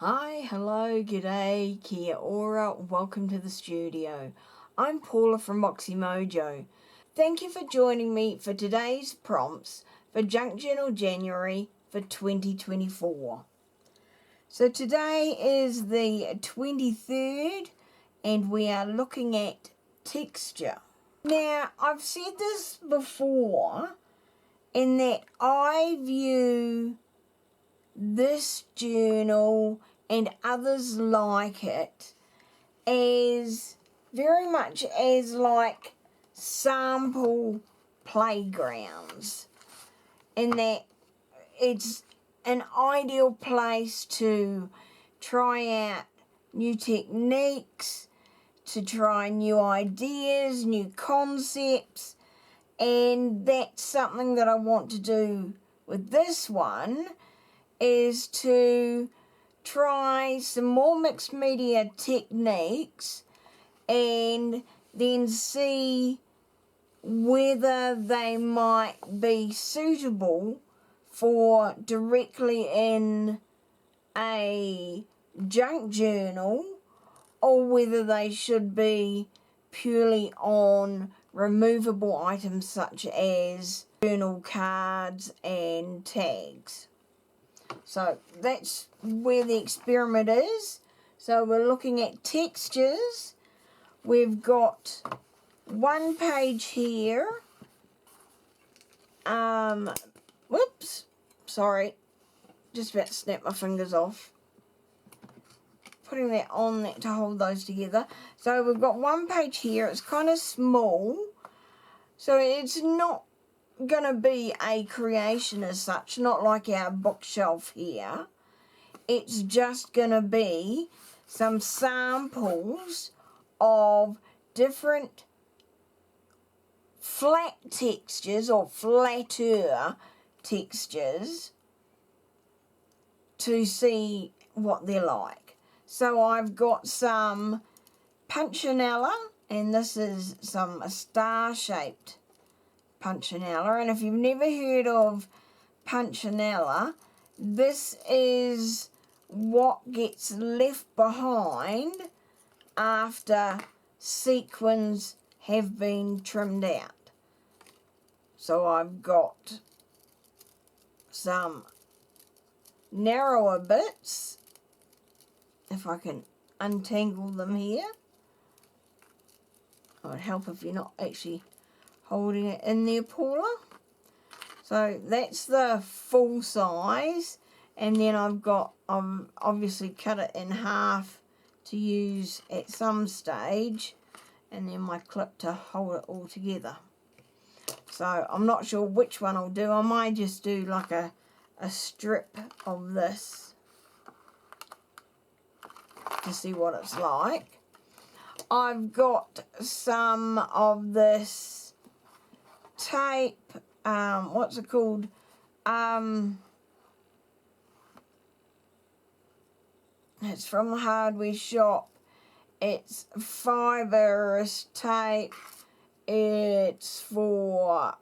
Hi, hello, g'day, kia ora, welcome to the studio. I'm Paula from Moxy Mojo. Thank you for joining me for today's prompts for Junk Journal January for 2024. So today is the 23rd and we are looking at texture. Now, I've said this before in that I view this journal and others like it as very much as like sample playgrounds, in that it's an ideal place to try out new techniques, to try new ideas, new concepts, and that's something that I want to do with this one, is to try some more mixed media techniques and then see whether they might be suitable for directly in a junk journal, or whether they should be purely on removable items such as journal cards and tags. So that's where the experiment is. So we're looking at textures. We've got one page here. Whoops, sorry, just about to snap my fingers off. Putting that on there to hold those together. So we've got one page here. It's kind of small, so it's not gonna be a creation as such, not like our bookshelf here. It's just gonna be some samples of different flat textures or flatter textures to see what they're like. So I've got some punchinella, and this is some star-shaped punchinella, and if you've never heard of punchinella, this is what gets left behind after sequins have been trimmed out. So I've got some narrower bits, if I can untangle them here. It would help if you're not actually holding it in there, Paula. So that's the full size, and then I've obviously cut it in half to use at some stage, and then my clip to hold it all together. So I'm not sure which one I'll do. I might just do like a strip of this to see what it's like. I've got some of this tape, what's it called? It's from the hardware shop. It's fibrous tape. It's for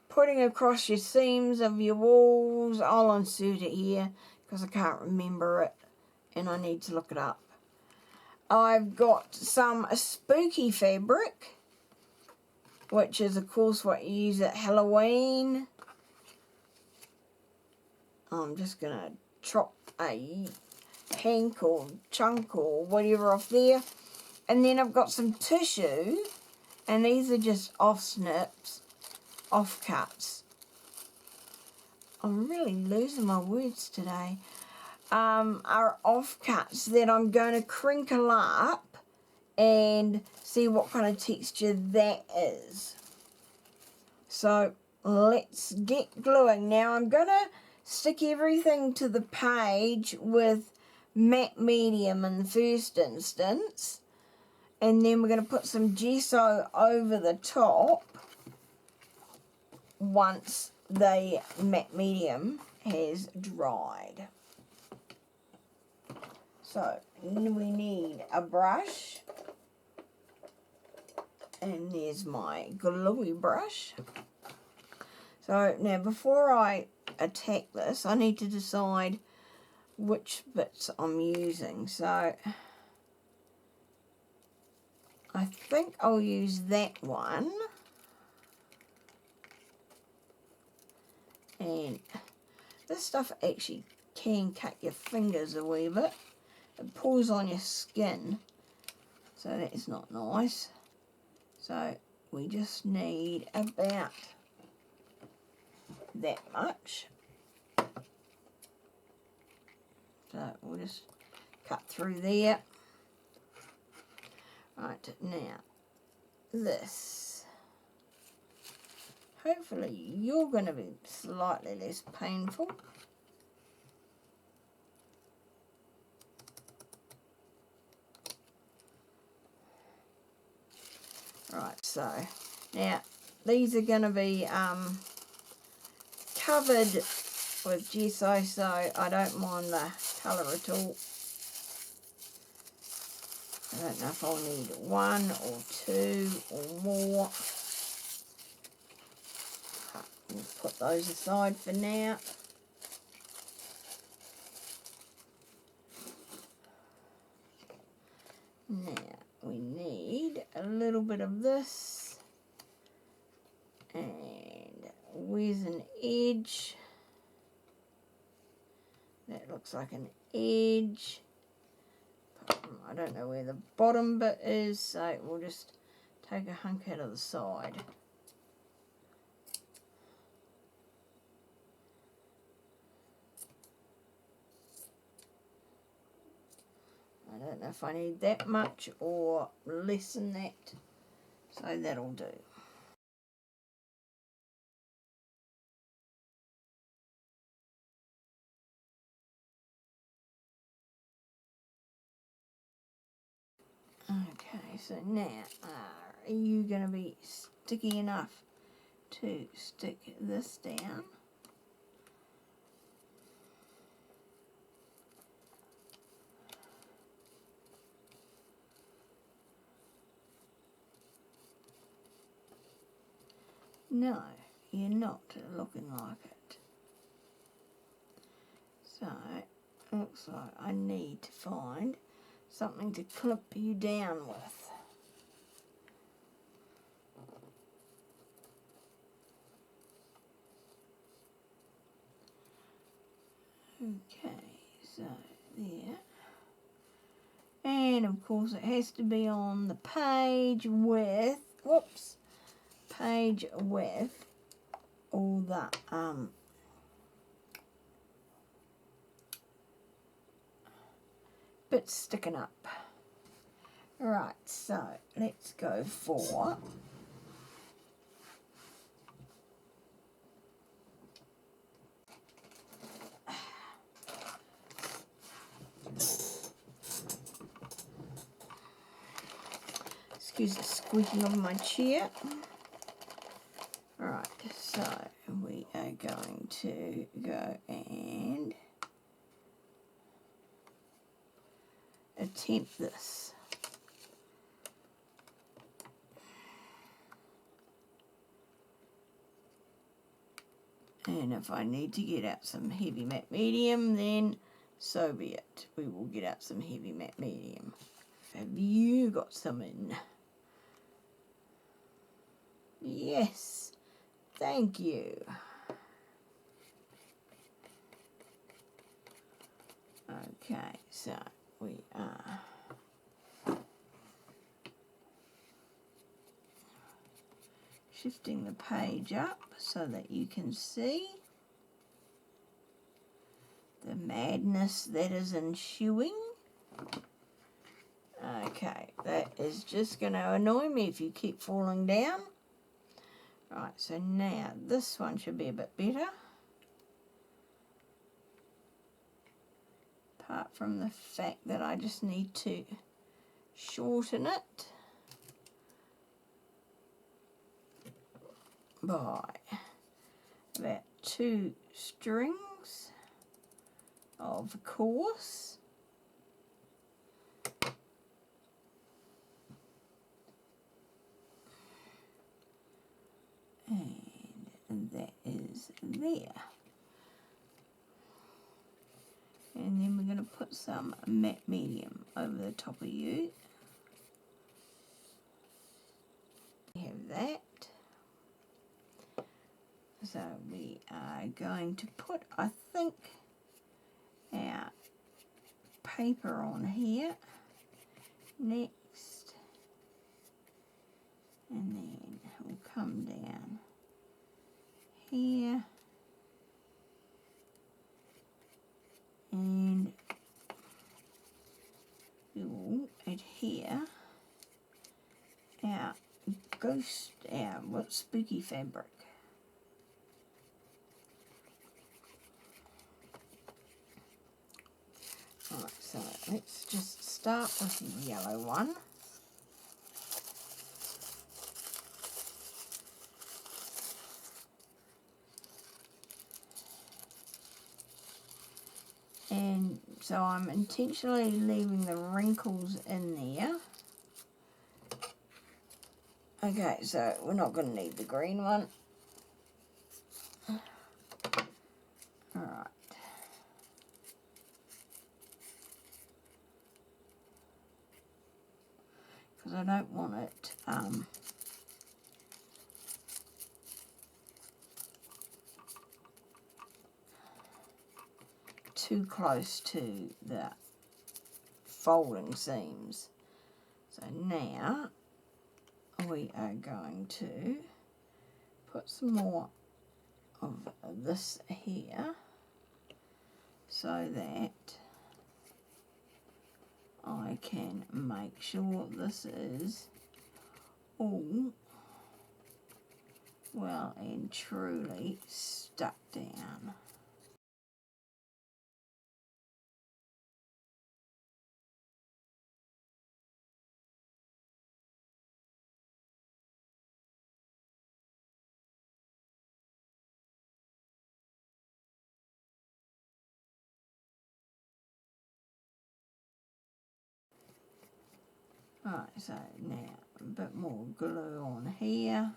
putting across your seams of your walls. I'll insert it here because I can't remember it and I need to look it up. I've got some spooky fabric, which is of course what you use at Halloween. I'm just going to chop a hank or chunk or whatever off there. And then I've got some tissue, and these are just off snips, off cuts. I'm really losing my words today. Are off cuts that I'm going to crinkle up and see what kind of texture that is. So let's get gluing. Now I'm going to stick everything to the page with matte medium in the first instance, and then we're going to put some gesso over the top once the matte medium has dried. So we need a brush, and there's my gluey brush. So now before I attack this, I need to decide which bits I'm using. So I think I'll use that one. And this stuff actually can cut your fingers a wee bit. It pulls on your skin, so that's not nice. So we just need about that much. So we'll just cut through there. Right, now this. Hopefully you're going to be slightly less painful. Right, so now these are going to be covered with gesso, so I don't mind the colour at all. I don't know if I'll need one or two or more. We'll put those aside for now. Now we need a little bit of this, and where's an edge? That looks like an edge. I don't know where the bottom bit is, so we'll just take a hunk out of the side. I don't know if I need that much or less than that, so that'll do. Okay, so now, are you going to be sticky enough to stick this down? No, you're not looking like it. So, looks like I need to find something to clip you down with. Okay, so there. And of course it has to be on the page with, whoops, page with all the bits sticking up. Right, so let's go for excuse the squeaking of my chair. Alright, so we are going to go and attempt this. And if I need to get out some heavy matte medium, then so be it. We will get out some heavy matte medium. Have you got some in? Yes, thank you. Okay, so we are shifting the page up so that you can see the madness that is ensuing. Okay, that is just going to annoy me if you keep falling down. Right, so now this one should be a bit better. Apart from the fact that I just need to shorten it by about 2 strings, of course. And that is there. And then we're going to put some matte medium over the top of you. We have that. So we are going to put, I think, our paper on here next. And then we'll come down here. And we will adhere our spooky fabric. Alright, so let's just start with the yellow one. And so I'm intentionally leaving the wrinkles in there. Okay, so we're not going to need the green one. Alright. Because I don't want it too close to the folding seams. So now we are going to put some more of this here so that I can make sure this is all well and truly stuck down. Right, so now a bit more glue on here,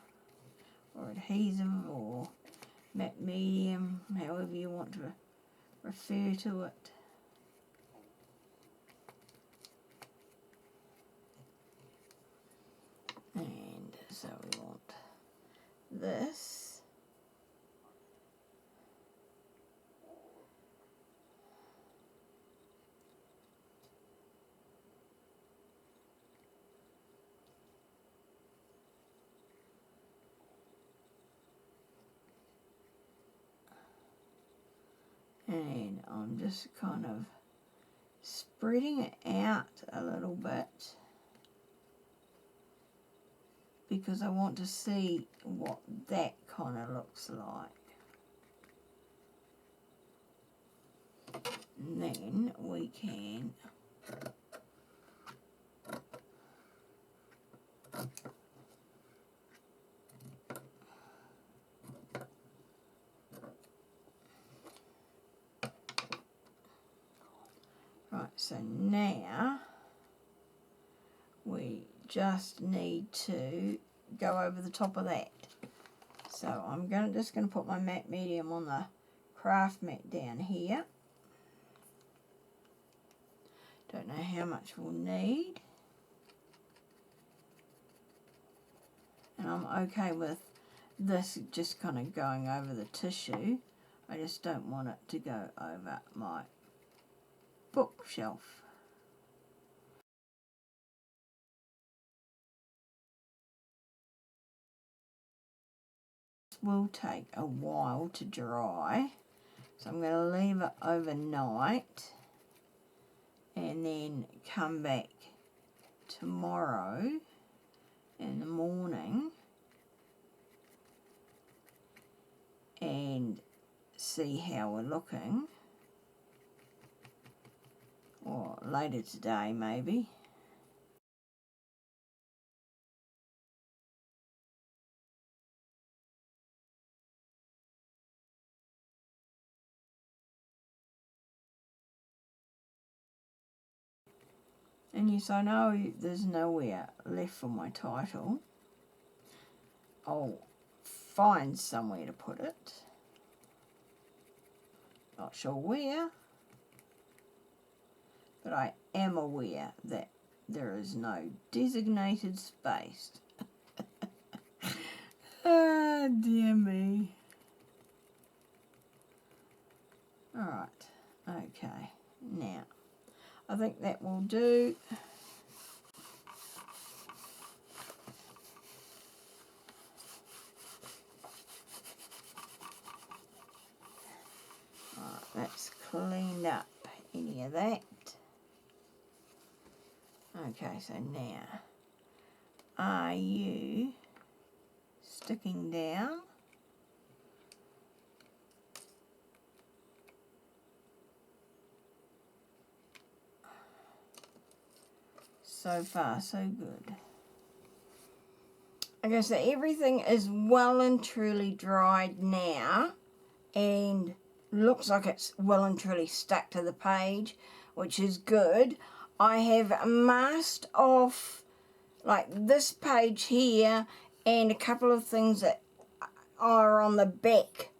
or adhesive, or matte medium, however you want to refer to it. And so we want this. And I'm just kind of spreading it out a little bit because I want to see what that kind of looks like. And then we can right, so now we just need to go over the top of that. So I'm just going to put my matte medium on the craft mat down here. Don't know how much we'll need. And I'm okay with this just kind of going over the tissue. I just don't want it to go over my bookshelf. This will take a while to dry, so I'm going to leave it overnight and then come back tomorrow in the morning and see how we're looking, or later today maybe. And yes, I know there's nowhere left for my title. I'll find somewhere to put it. Not sure where. but I am aware that there is no designated space. Ah, dear me. Alright, okay, now, I think that will do. Alright, that's cleaned up any of that. Okay, so now, are you sticking down? So far, so good. Okay, so everything is well and truly dried now, and looks like it's well and truly stuck to the page, which is good. I have masked off like this page here and a couple of things that are on the back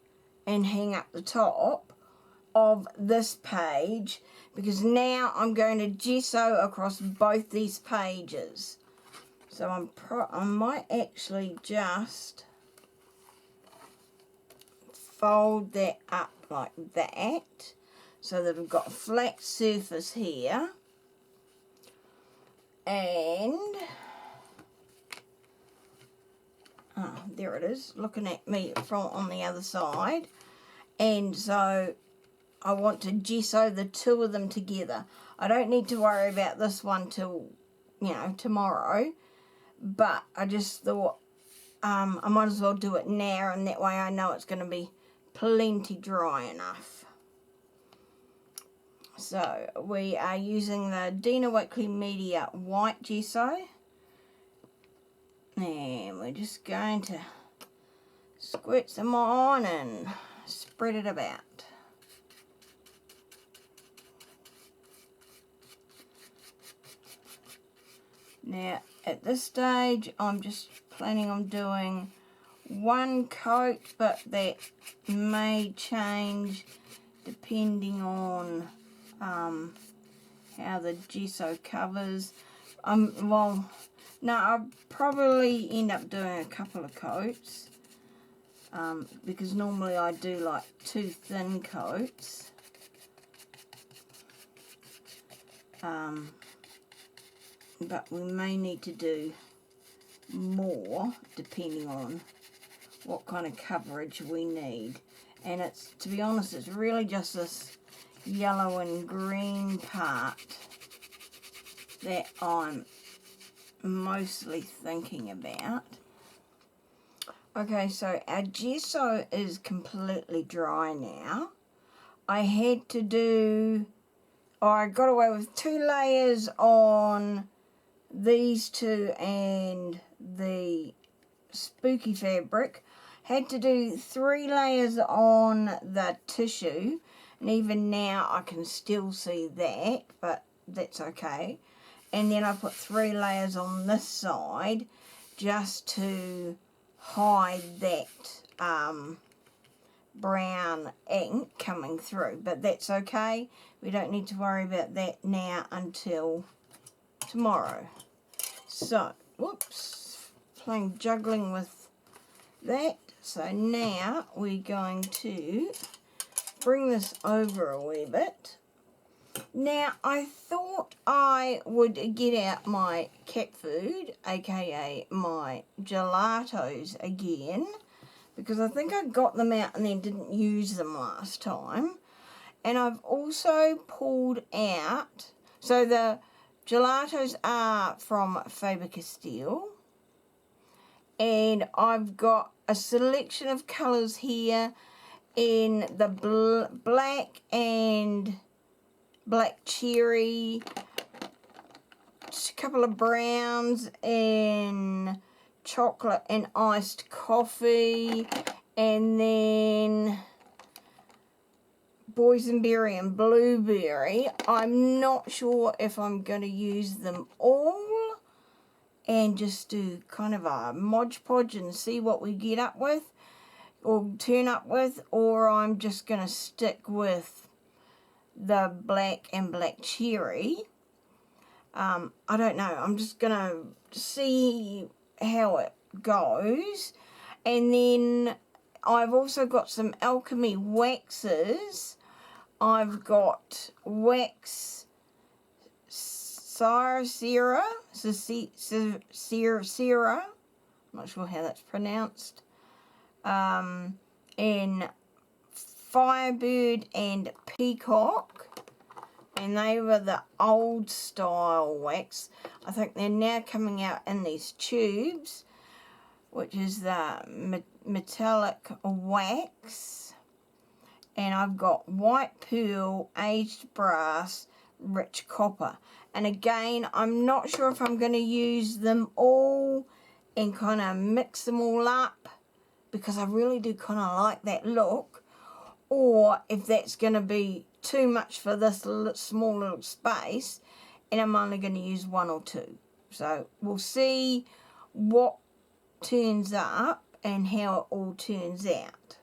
and hang up the top of this page, because now I'm going to gesso across both these pages. So I might actually just fold that up like that, so that I've got a flat surface here, and there it is, looking at me from on the other side. And so I want to gesso the two of them together. I don't need to worry about this one till, you know, tomorrow, but I just thought I might as well do it now, and that way I know it's going to be plenty dry enough. So we are using the Dina Wakley Media white gesso, and we're just going to squirt some on and spread it about. Now at this stage I'm just planning on doing one coat, but that may change depending on how the gesso covers. Well, no, I'll probably end up doing a couple of coats, because normally I do like 2 thin coats. But we may need to do more depending on what kind of coverage we need. And it's, to be honest, it's really just this yellow and green part that I'm mostly thinking about. Okay, so our gesso is completely dry now. I had to do, I got away with 2 layers on these two and the spooky fabric. Had to do 3 layers on the tissue, and even now I can still see that, but that's okay. And then I put 3 layers on this side just to hide that brown ink coming through, but that's okay. We don't need to worry about that now until tomorrow. So, whoops, playing juggling with that. So now we're going to bring this over a wee bit. Now I thought I would get out my cat food, aka my gelatos again, because I think I got them out and then didn't use them last time. And I've also pulled out, so the gelatos are from Faber-Castel, and I've got a selection of colours here in the black and black cherry, just a couple of browns in chocolate and iced coffee, and then boysenberry and blueberry. I'm not sure if I'm going to use them all and just do kind of a Mod Podge and see what we get up with or turn up with, or I'm just going to stick with the black and black cherry. I don't know. I'm just going to see how it goes. And then I've also got some alchemy waxes. I've got wax Sierra, I'm not sure how that's pronounced, and Firebird and Peacock, and they were the old style wax. I think they're now coming out in these tubes, which is the metallic wax. And I've got white pearl, aged brass, rich copper. And again, I'm not sure if I'm going to use them all and kind of mix them all up, because I really do kind of like that look, or if that's going to be too much for this small little space and I'm only going to use one or two. So we'll see what turns up and how it all turns out.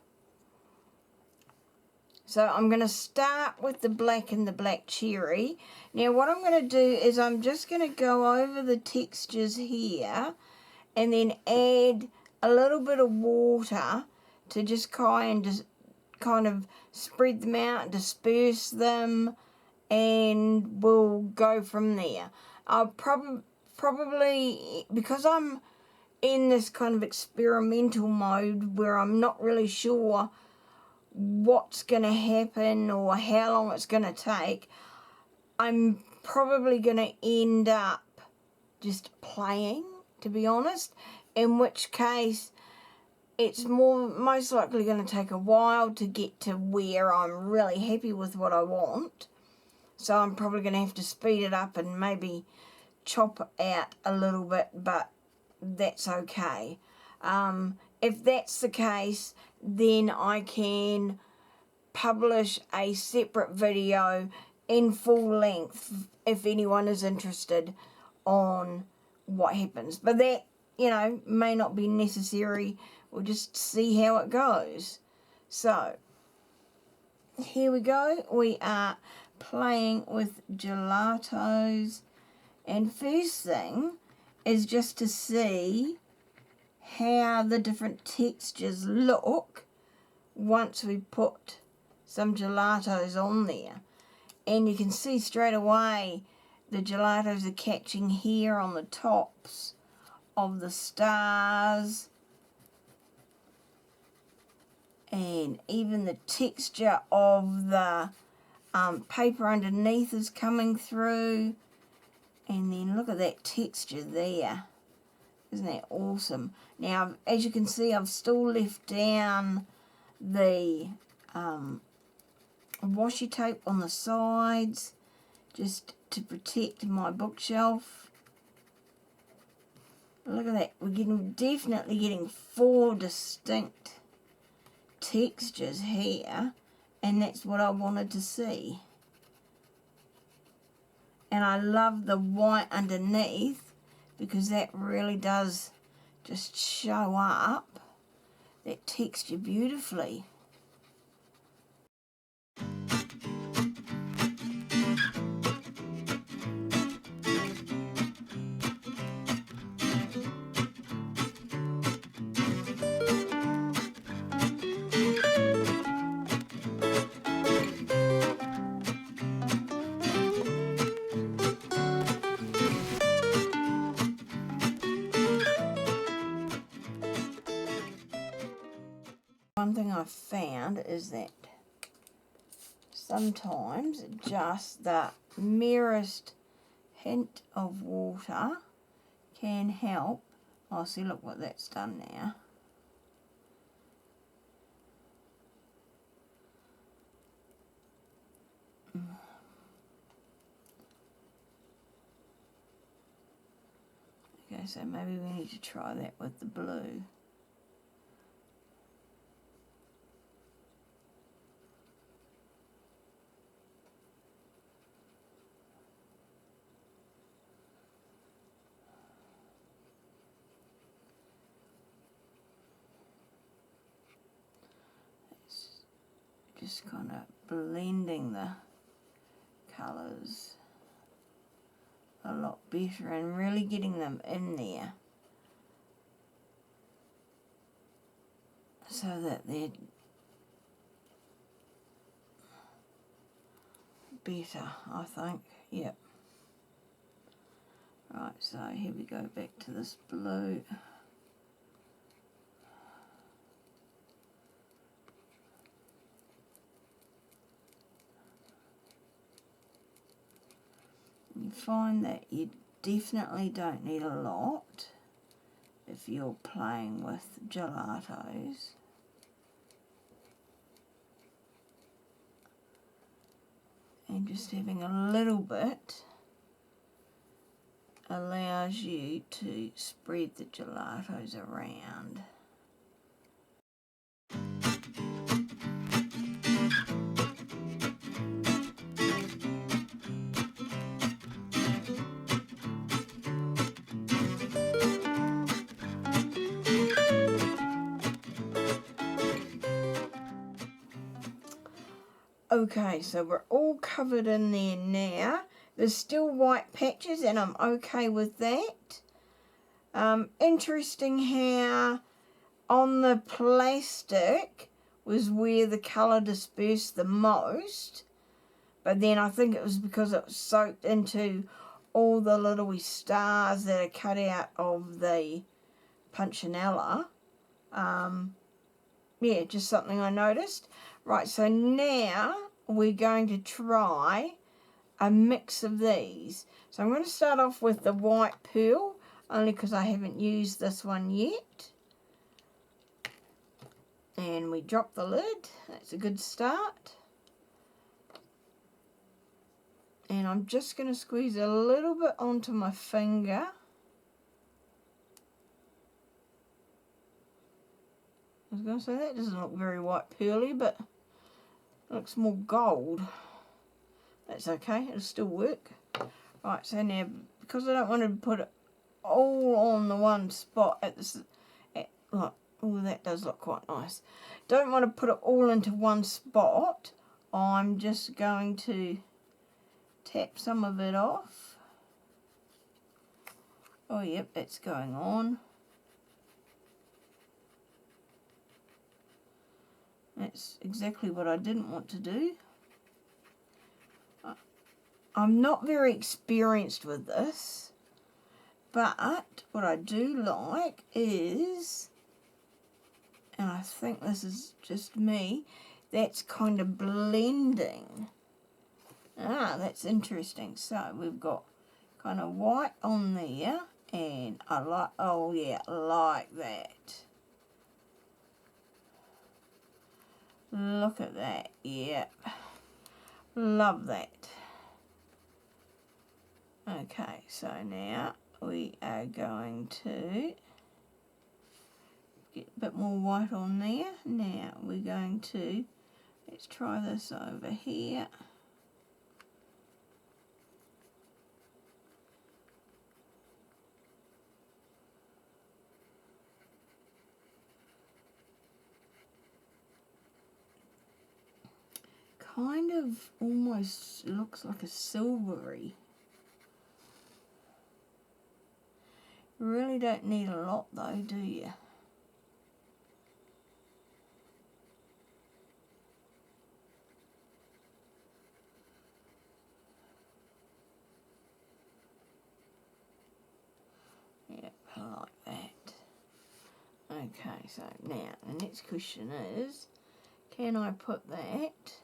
So I'm going to start with the black and the black cherry. Now what I'm going to do is I'm just going to go over the textures here and then add a little bit of water to just kind of spread them out, disperse them, and we'll go from there. I'll probably, because I'm in this kind of experimental mode where I'm not really sure what's going to happen or how long it's going to take, I'm probably going to end up just playing, to be honest, in which case it's most likely going to take a while to get to where I'm really happy with what I want. So I'm probably going to have to speed it up and maybe chop out a little bit, but that's okay. If that's the case, then I can publish a separate video in full length if anyone is interested on what happens. But that, you know, may not be necessary. We'll just see how it goes. So, here we go. We are playing with gelatos. And first thing is just to see how the different textures look once we put some gelatos on there. And you can see straight away the gelatos are catching here on the tops of the stars, and even the texture of the paper underneath is coming through. And then look at that texture there. Isn't that awesome? Now, as you can see, I've still left down the washi tape on the sides just to protect my bookshelf. Look at that. We're definitely getting 4 distinct textures here, and that's what I wanted to see. And I love the white underneath, because that really does just show up that texture beautifully. One thing I've found is that sometimes just the merest hint of water can help. Oh, see, look what that's done now. Okay, so maybe we need to try that with the blue. Just kind of blending the colours a lot better and really getting them in there so that they're better, I think. Yep. Right, so here we go, back to this blue. You find that you definitely don't need a lot if you're playing with gelatos. And just having a little bit allows you to spread the gelatos around. Okay, so we're all covered in there now. There's still white patches and I'm okay with that. Interesting how on the plastic was where the colour dispersed the most. But then I think it was because it was soaked into all the little stars that are cut out of the punchinella. Yeah, just something I noticed. Right, so now we're going to try a mix of these. So I'm going to start off with the white pearl, only because I haven't used this one yet. And we drop the lid. That's a good start. And I'm just going to squeeze a little bit onto my finger. I was going to say that doesn't look very white pearly, but it looks more gold. That's okay, it'll still work. Right, so now, because I don't want to put it all on the one spot at this, like, oh, that does look quite nice. Don't want to put it all into one spot. I'm just going to tap some of it off. Oh, yep, it's going on. That's exactly what I didn't want to do. I'm not very experienced with this, but what I do like is, and I think this is just me, that's kind of blending. Ah, that's interesting. So we've got kind of white on there, and I like, oh yeah, like that. Look at that, yep. Love that. Okay, so now we are going to get a bit more white on there. Now we're going to, let's try this over here. Kind of almost looks like a silvery. Really don't need a lot though, do you? Yep, I like that. Okay, so now the next question is, can I put that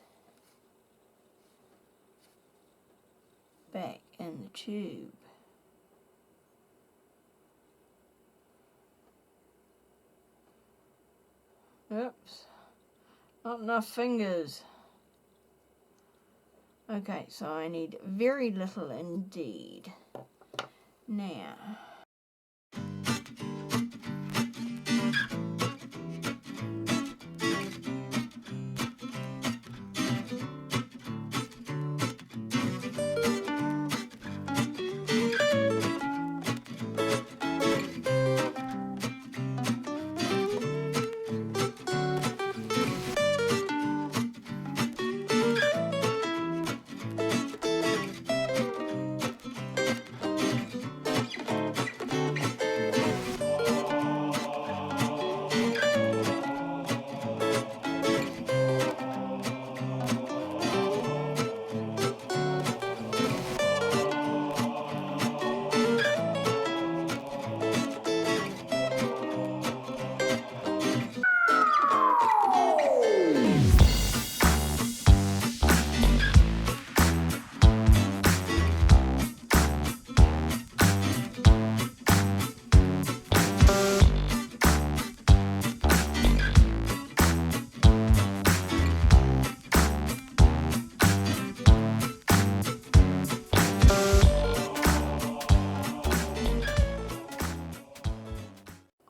back in the tube? Oops, not enough fingers. Okay, so I need very little indeed. Now,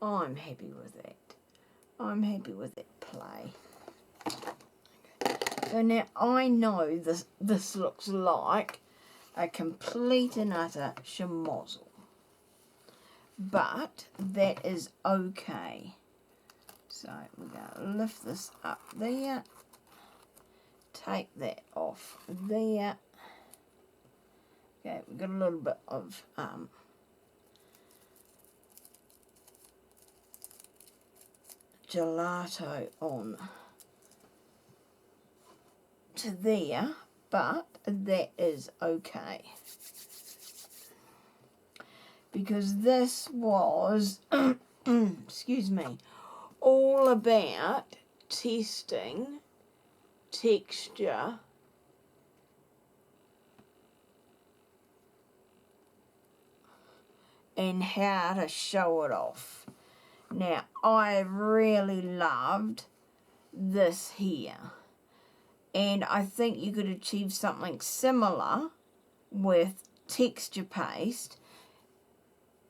I'm happy with that. I'm happy with that play. Okay. So now I know this looks like a complete and utter schmozzle. But that is okay. So we're going to lift this up there. Take that off there. Okay, we've got a little bit of gelato on to there, but that is okay. Because this was, excuse me, all about testing texture and how to show it off. Now, I really loved this here. And I think you could achieve something similar with texture paste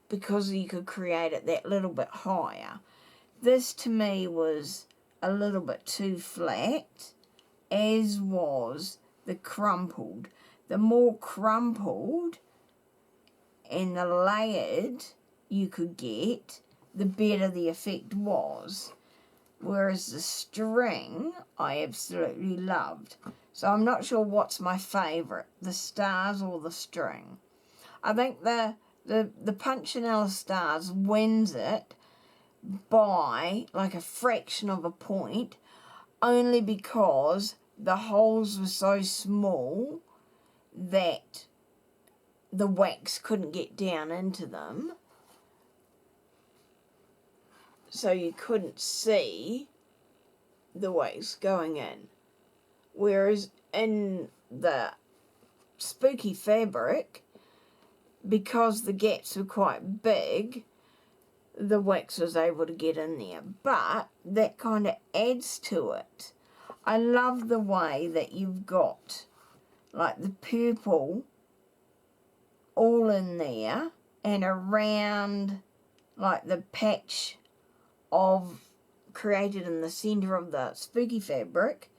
because you could create it that little bit higher. This to me was a little bit too flat, as was the crumpled. The more crumpled and the layered you could get, the better the effect was. Whereas the string, I absolutely loved. So I'm not sure what's my favourite, the stars or the string. I think the Punchinella stars wins it by like a fraction of a point, only because the holes were so small that the wax couldn't get down into them. So you couldn't see the wax going in. Whereas in the spooky fabric, because the gaps were quite big, the wax was able to get in there. But that kind of adds to it. I love the way that you've got like the purple all in there and around like the patch of created in the center of the spooky fabric,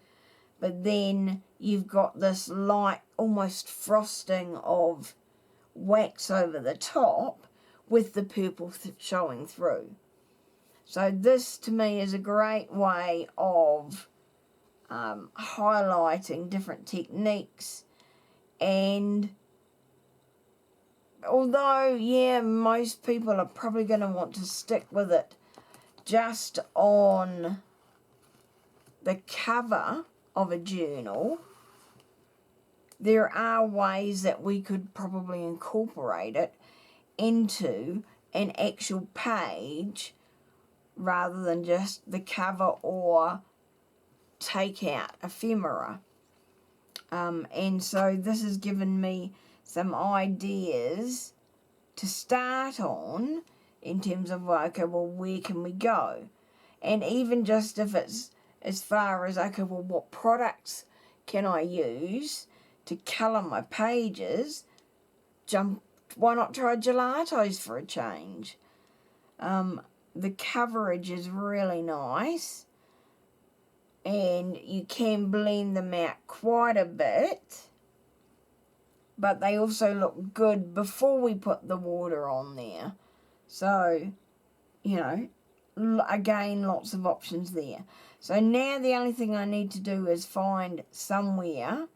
but then you've got this light almost frosting of wax over the top with the purple showing through. So this to me is a great way of highlighting different techniques. And although yeah, most people are probably going to want to stick with it just on the cover of a journal, there are ways that we could probably incorporate it into an actual page rather than just the cover or take out ephemera. And so this has given me some ideas to start on in terms of, okay, well, where can we go? And even just if it's as far as, okay, well, what products can I use to colour my pages? Why not try gelatos for a change? The coverage is really nice, and you can blend them out quite a bit, but they also look good before we put the water on there. So, you know, again, lots of options there. So now the only thing I need to do is find somewhere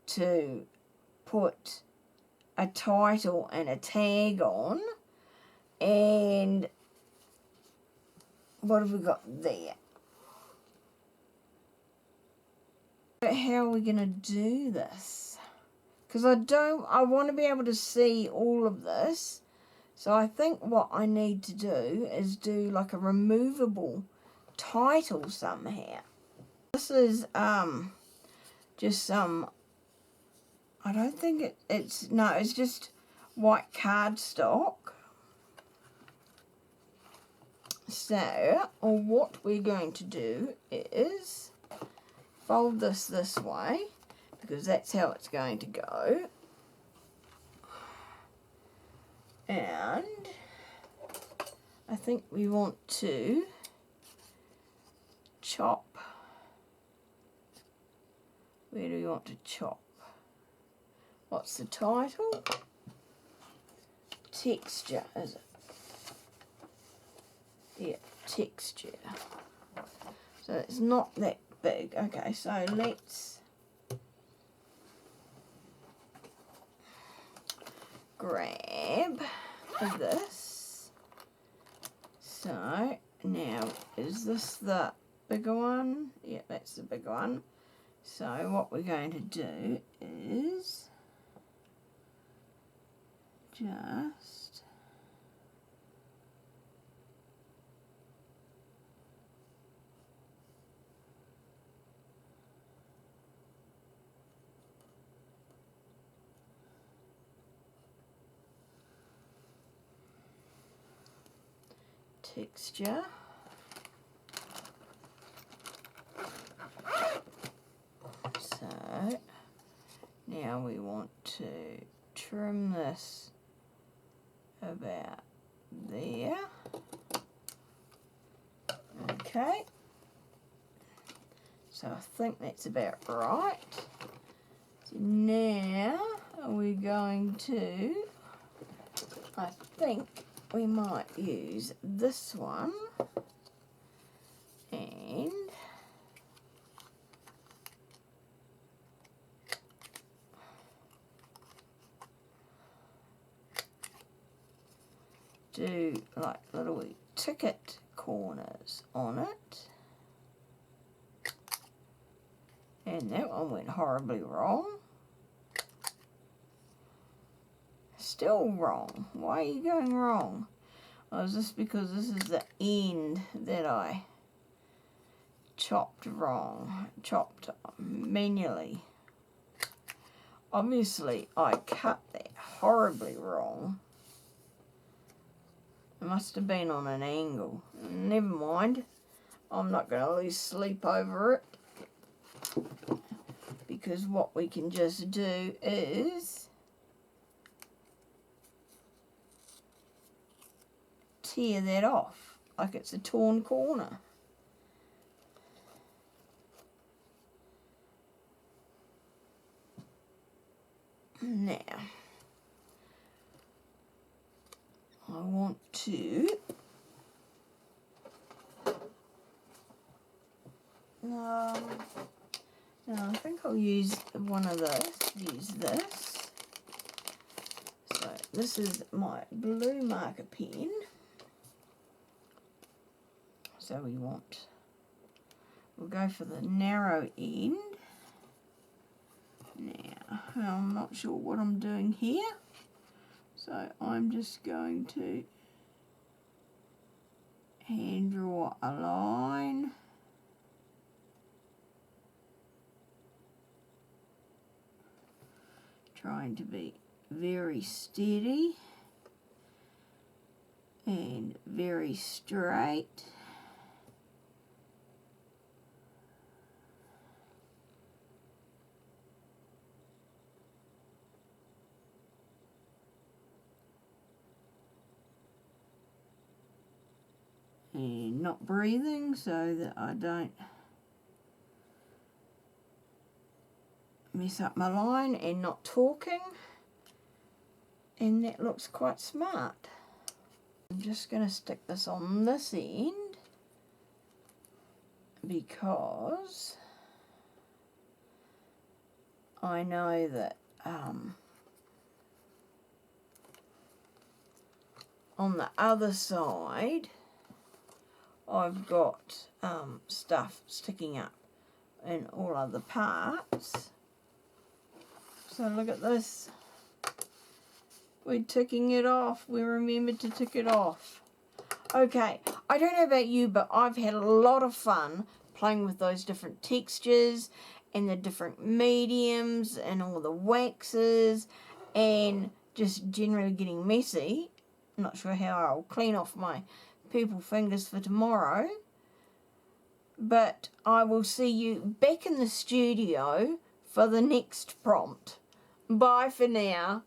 to put a title and a tag on. And what have we got there? How are we going to do this? Because I want to be able to see all of this. So I think what I need to do is do like a removable title somehow. This is just some, I don't think it's just white cardstock. So what we're going to do is fold this way, because that's how it's going to go. And I think we want to chop. Where do we want to chop? What's the title? Texture, is it? Yeah, texture. So it's not that big. Okay, so let's grab this. So now, is this the bigger one? Yeah, that's the bigger one. So what we're going to do is just texture. So now we want to trim this about there. Okay. So I think that's about right. So now we're going to, I think we might use this one and do like little ticket corners on it. And that one went horribly wrong. Still wrong. Why are you going wrong? Oh, is this because this is the end that I chopped wrong? Chopped manually. Obviously, I cut that horribly wrong. It must have been on an angle. Never mind. I'm not going to lose sleep over it. Because what we can just do is tear that off like it's a torn corner. Now, I want to no, I think I'll use one of those. Use this. So this is my blue marker pen. So we'll go for the narrow end. Now, I'm not sure what I'm doing here. So I'm just going to hand draw a line. Trying to be very steady and very straight. And not breathing so that I don't mess up my line, and not talking, and that looks quite smart. I'm just going to stick this on this end because I know that on the other side I've got stuff sticking up in all other parts. So look at this. We're ticking it off. We remembered to tick it off. Okay, I don't know about you, but I've had a lot of fun playing with those different textures and the different mediums and all the waxes and just generally getting messy. I'm not sure how I'll clean off my purple fingers for tomorrow. But I will see you back in the studio for the next prompt. Bye for now.